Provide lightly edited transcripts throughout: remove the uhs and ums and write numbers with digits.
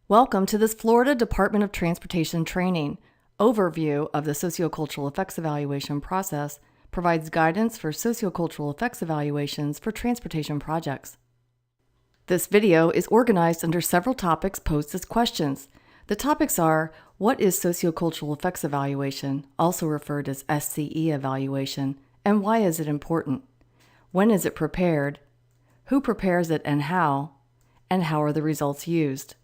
Welcome to this Florida Department of Transportation training. Overview of the Sociocultural Effects Evaluation process provides guidance for sociocultural effects evaluations for transportation projects. This video is organized under several topics posed as questions. The topics are: what is sociocultural effects evaluation, also referred as SCE evaluation, and why is it important? When is it prepared? Who prepares it and how are the results used?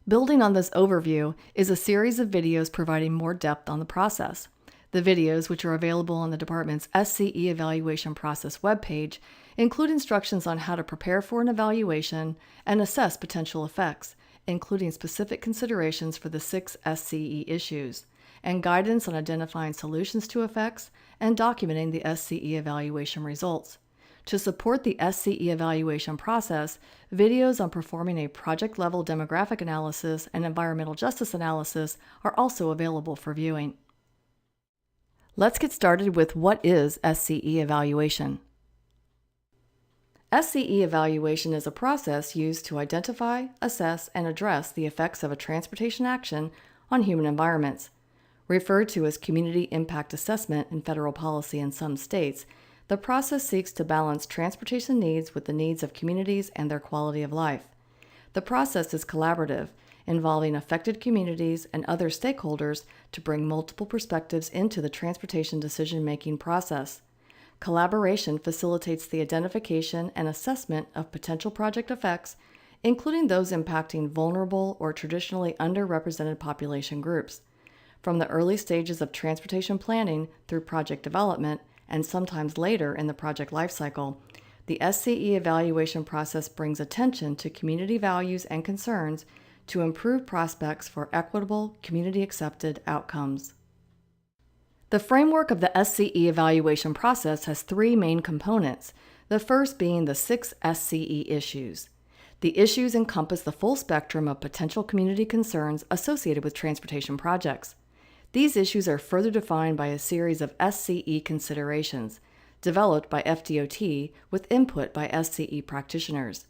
Building on this overview is a series of videos providing more depth on the process. The videos, which are available on the department's SCE evaluation process webpage, include instructions on how to prepare for an evaluation and assess potential effects, including specific considerations for the 6 SCE issues, and guidance on identifying solutions to effects and documenting the SCE evaluation results. To support the SCE evaluation process, videos on performing a project-level demographic analysis and environmental justice analysis are also available for viewing. Let's get started with what is SCE evaluation. SCE evaluation is a process used to identify, assess, and address the effects of a transportation action on human environments. Referred to as community impact assessment in federal policy in some states, the process seeks to balance transportation needs with the needs of communities and their quality of life. The process is collaborative, involving affected communities and other stakeholders to bring multiple perspectives into the transportation decision-making process. Collaboration facilitates the identification and assessment of potential project effects, including those impacting vulnerable or traditionally underrepresented population groups. From the early stages of transportation planning through project development, and sometimes later in the project lifecycle, the SCE evaluation process brings attention to community values and concerns to improve prospects for equitable, community-accepted outcomes. The framework of the SCE evaluation process has 3 main components, the first being the 6 SCE issues. The issues encompass the full spectrum of potential community concerns associated with transportation projects. These issues are further defined by a series of SCE considerations, developed by FDOT with input by SCE practitioners.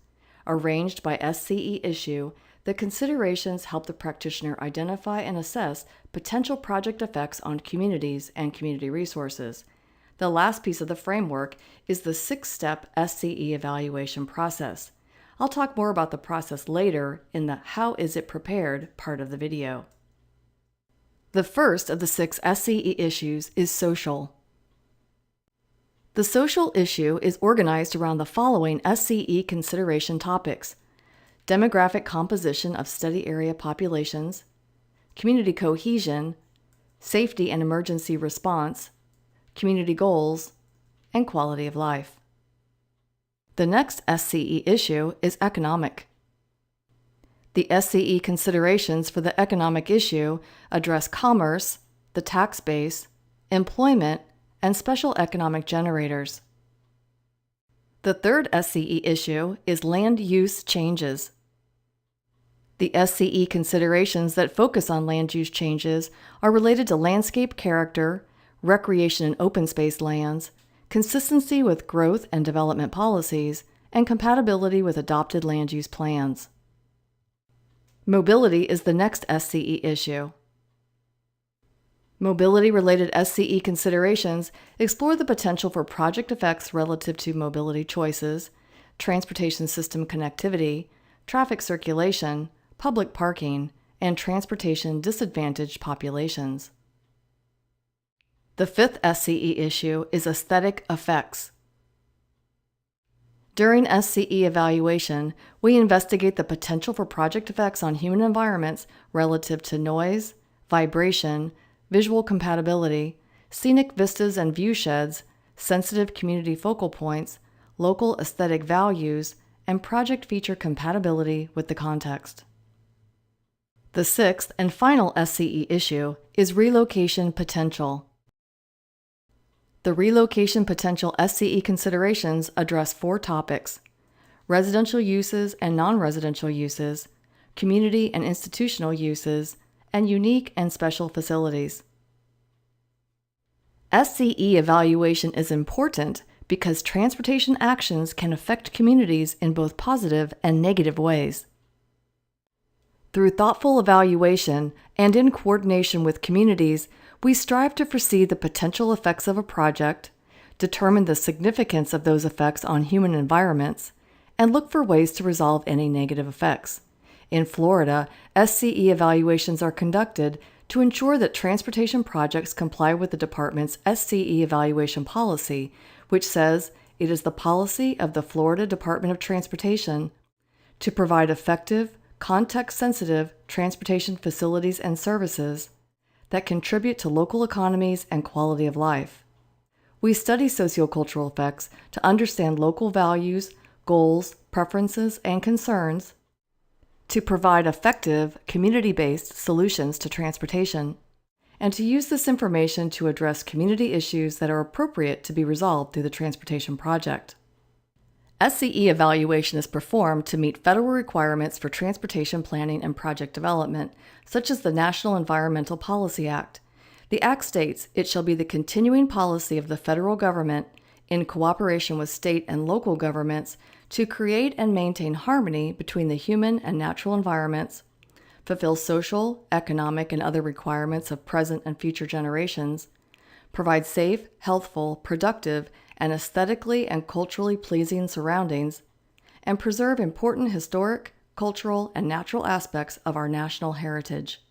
Arranged by SCE issue, the considerations help the practitioner identify and assess potential project effects on communities and community resources. The last piece of the framework is the 6-step SCE evaluation process. I'll talk more about the process later in the "How is it prepared" part of the video. The first of the 6 SCE issues is social. The social issue is organized around the following SCE consideration topics: demographic composition of study area populations, community cohesion, safety and emergency response, community goals, and quality of life. The next SCE issue is economic. The SCE considerations for the economic issue address commerce, the tax base, employment, and special economic generators. The third SCE issue is land use changes. The SCE considerations that focus on land use changes are related to landscape character, recreation and open space lands, consistency with growth and development policies, and compatibility with adopted land use plans. Mobility is the next SCE issue. Mobility-related SCE considerations explore the potential for project effects relative to mobility choices, transportation system connectivity, traffic circulation, public parking, and transportation disadvantaged populations. The 5th SCE issue is aesthetic effects. During SCE evaluation, we investigate the potential for project effects on human environments relative to noise, vibration, visual compatibility, scenic vistas and viewsheds, sensitive community focal points, local aesthetic values, and project feature compatibility with the context. The 6th and final SCE issue is relocation potential. The relocation potential SCE considerations address 4 topics: residential uses and non-residential uses, community and institutional uses, and unique and special facilities. SCE evaluation is important because transportation actions can affect communities in both positive and negative ways. Through thoughtful evaluation and in coordination with communities, we strive to foresee the potential effects of a project, determine the significance of those effects on human environments, and look for ways to resolve any negative effects. In Florida, SCE evaluations are conducted to ensure that transportation projects comply with the department's SCE evaluation policy, which says it is the policy of the Florida Department of Transportation to provide effective, context-sensitive transportation facilities and services that contribute to local economies and quality of life. We study sociocultural effects to understand local values, goals, preferences, and concerns, to provide effective, community-based solutions to transportation, and to use this information to address community issues that are appropriate to be resolved through the transportation project. SCE evaluation is performed to meet federal requirements for transportation planning and project development, such as the National Environmental Policy Act. The Act states it shall be the continuing policy of the federal government, in cooperation with state and local governments, to create and maintain harmony between the human and natural environments, fulfill social, economic, and other requirements of present and future generations, provide safe, healthful, productive, and aesthetically and culturally pleasing surroundings, and preserve important historic, cultural, and natural aspects of our national heritage.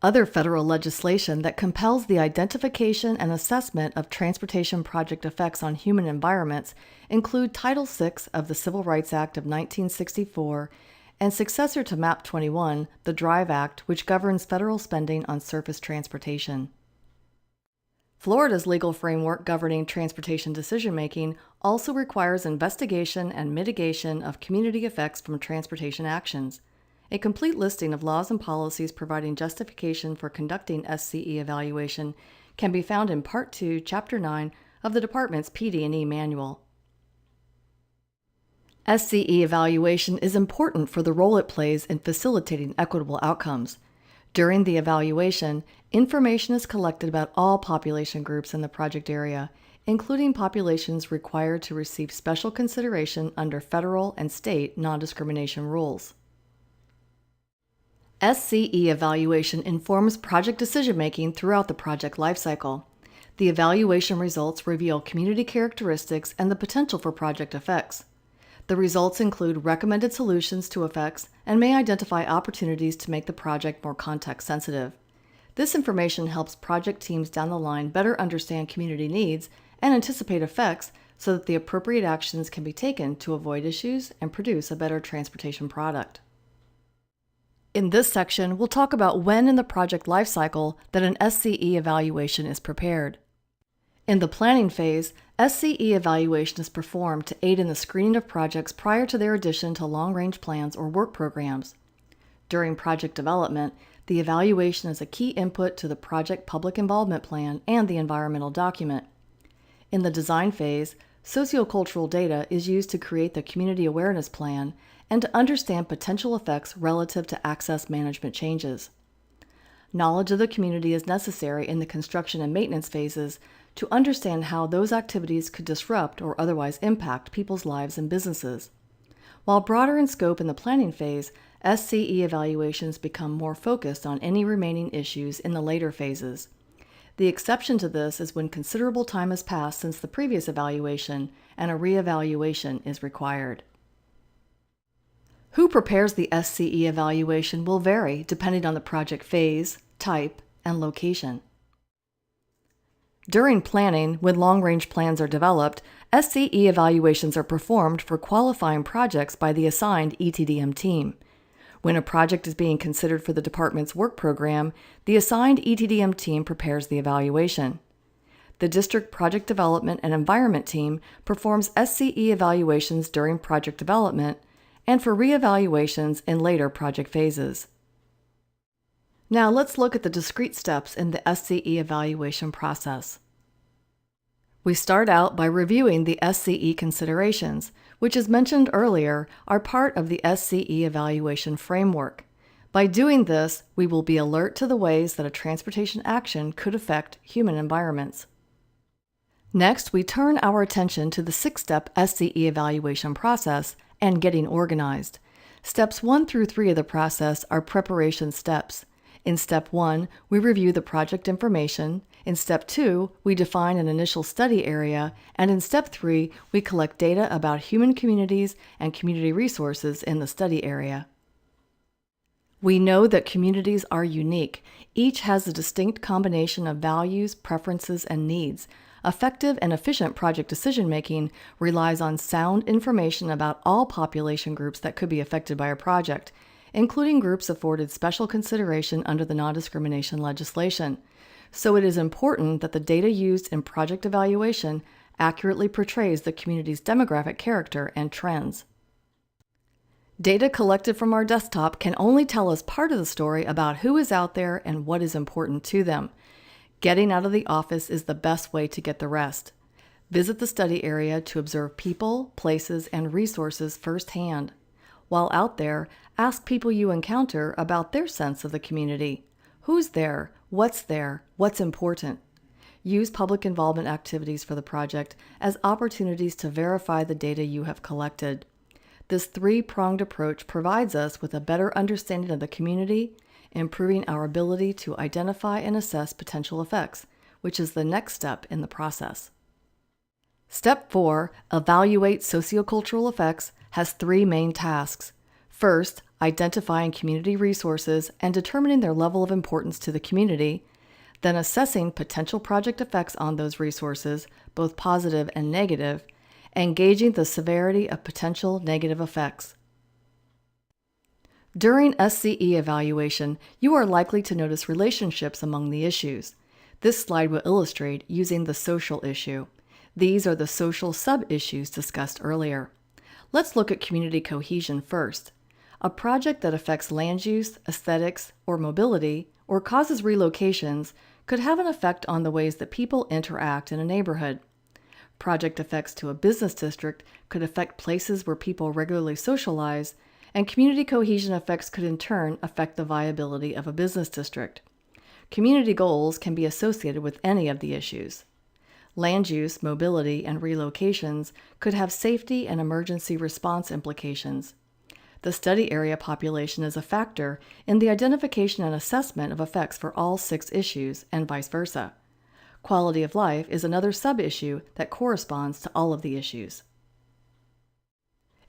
Other federal legislation that compels the identification and assessment of transportation project effects on human environments include Title VI of the Civil Rights Act of 1964 and successor to MAP 21, the DRIVE Act, which governs federal spending on surface transportation. Florida's legal framework governing transportation decision-making also requires investigation and mitigation of community effects from transportation actions. A complete listing of laws and policies providing justification for conducting SCE evaluation can be found in Part 2, Chapter 9 of the Department's PD&E Manual. SCE evaluation is important for the role it plays in facilitating equitable outcomes. During the evaluation, information is collected about all population groups in the project area, including populations required to receive special consideration under federal and state non-discrimination rules. SCE evaluation informs project decision-making throughout the project lifecycle. The evaluation results reveal community characteristics and the potential for project effects. The results include recommended solutions to effects and may identify opportunities to make the project more context-sensitive. This information helps project teams down the line better understand community needs and anticipate effects so that the appropriate actions can be taken to avoid issues and produce a better transportation product. In this section, we'll talk about when in the project lifecycle that an SCE evaluation is prepared. In the planning phase, SCE evaluation is performed to aid in the screening of projects prior to their addition to long-range plans or work programs. During project development, the evaluation is a key input to the project public involvement plan and the environmental document. In the design phase, sociocultural data is used to create the community awareness plan and to understand potential effects relative to access management changes. Knowledge of the community is necessary in the construction and maintenance phases to understand how those activities could disrupt or otherwise impact people's lives and businesses. While broader in scope in the planning phase, SCE evaluations become more focused on any remaining issues in the later phases. The exception to this is when considerable time has passed since the previous evaluation and a reevaluation is required. Who prepares the SCE evaluation will vary depending on the project phase, type, and location. During planning, when long-range plans are developed, SCE evaluations are performed for qualifying projects by the assigned ETDM team. When a project is being considered for the department's work program, the assigned ETDM team prepares the evaluation. The District Project Development and Environment Team performs SCE evaluations during project development and for reevaluations in later project phases. Now let's look at the discrete steps in the SCE evaluation process. We start out by reviewing the SCE considerations, which, as mentioned earlier, are part of the SCE evaluation framework. By doing this, we will be alert to the ways that a transportation action could affect human environments. Next, we turn our attention to the 6-step SCE evaluation process and getting organized. Steps 1 through 3 of the process are preparation steps. In Step 1, we review the project information. In Step 2, we define an initial study area. And in Step 3, we collect data about human communities and community resources in the study area. We know that communities are unique. Each has a distinct combination of values, preferences, and needs. Effective and efficient project decision-making relies on sound information about all population groups that could be affected by a project, including groups afforded special consideration under the non-discrimination legislation. So it is important that the data used in project evaluation accurately portrays the community's demographic character and trends. Data collected from our desktop can only tell us part of the story about who is out there and what is important to them. Getting out of the office is the best way to get the rest. Visit the study area to observe people, places, and resources firsthand. While out there, ask people you encounter about their sense of the community. Who's there? What's important? Use public involvement activities for the project as opportunities to verify the data you have collected. This three-pronged approach provides us with a better understanding of the community, improving our ability to identify and assess potential effects, which is the next step in the process. Step 4, Evaluate Sociocultural Effects, has 3 main tasks. First, identifying community resources and determining their level of importance to the community, then assessing potential project effects on those resources, both positive and negative, and gauging the severity of potential negative effects. During SCE evaluation, you are likely to notice relationships among the issues. This slide will illustrate using the social issue. These are the social sub-issues discussed earlier. Let's look at community cohesion first. A project that affects land use, aesthetics, or mobility, or causes relocations could have an effect on the ways that people interact in a neighborhood. Project effects to a business district could affect places where people regularly socialize, and community cohesion effects could in turn affect the viability of a business district. Community goals can be associated with any of the issues. Land use, mobility, and relocations could have safety and emergency response implications. The study area population is a factor in the identification and assessment of effects for all 6 issues, and vice versa. Quality of life is another sub-issue that corresponds to all of the issues.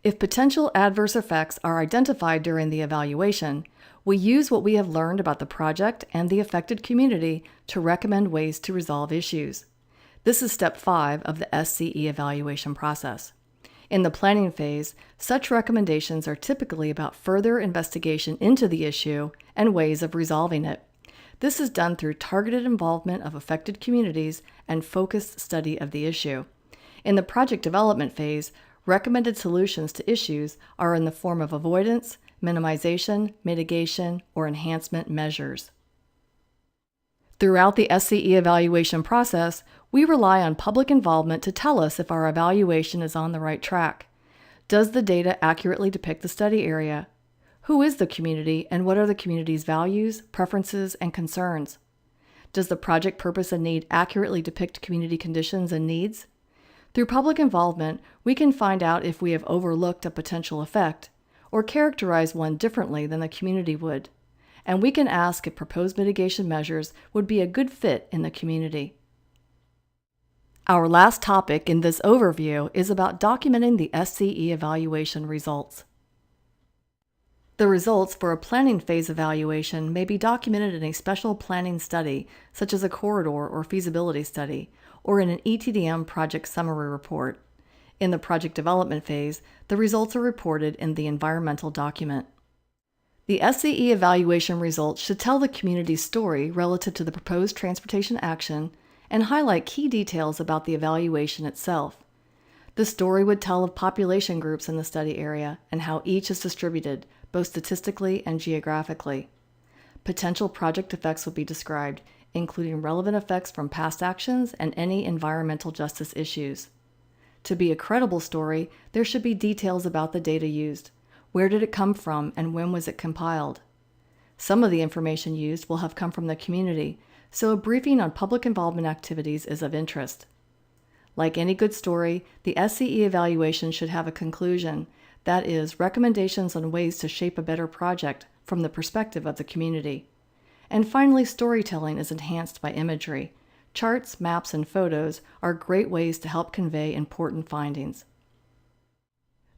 If potential adverse effects are identified during the evaluation, we use what we have learned about the project and the affected community to recommend ways to resolve issues. This is Step 5 of the SCE evaluation process. In the planning phase, such recommendations are typically about further investigation into the issue and ways of resolving it. This is done through targeted involvement of affected communities and focused study of the issue. In the project development phase, recommended solutions to issues are in the form of avoidance, minimization, mitigation, or enhancement measures. Throughout the SCE evaluation process, we rely on public involvement to tell us if our evaluation is on the right track. Does the data accurately depict the study area? Who is the community, and what are the community's values, preferences, and concerns? Does the project purpose and need accurately depict community conditions and needs? Through public involvement, we can find out if we have overlooked a potential effect or characterize one differently than the community would. And we can ask if proposed mitigation measures would be a good fit in the community. Our last topic in this overview is about documenting the SCE evaluation results. The results for a planning phase evaluation may be documented in a special planning study, such as a corridor or feasibility study, or in an ETDM project summary report. In the project development phase, the results are reported in the environmental document. The SCE evaluation results should tell the community's story relative to the proposed transportation action and highlight key details about the evaluation itself. The story would tell of population groups in the study area and how each is distributed, both statistically and geographically. Potential project effects would be described, including relevant effects from past actions and any environmental justice issues. To be a credible story, there should be details about the data used. Where did it come from and when was it compiled? Some of the information used will have come from the community, so a briefing on public involvement activities is of interest. Like any good story, the SCE evaluation should have a conclusion. That is, recommendations on ways to shape a better project from the perspective of the community. And finally, storytelling is enhanced by imagery. Charts, maps, and photos are great ways to help convey important findings.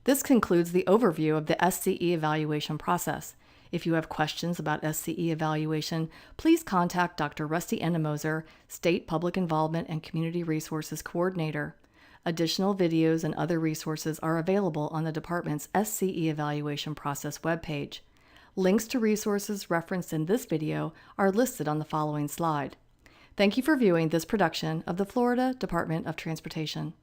This concludes the overview of the SCE evaluation process. If you have questions about SCE evaluation, please contact Dr. Rusty Ennemoser, State Public Involvement and Community Resources Coordinator. Additional videos and other resources are available on the department's SCE evaluation process webpage. Links to resources referenced in this video are listed on the following slide. Thank you for viewing this production of the Florida Department of Transportation.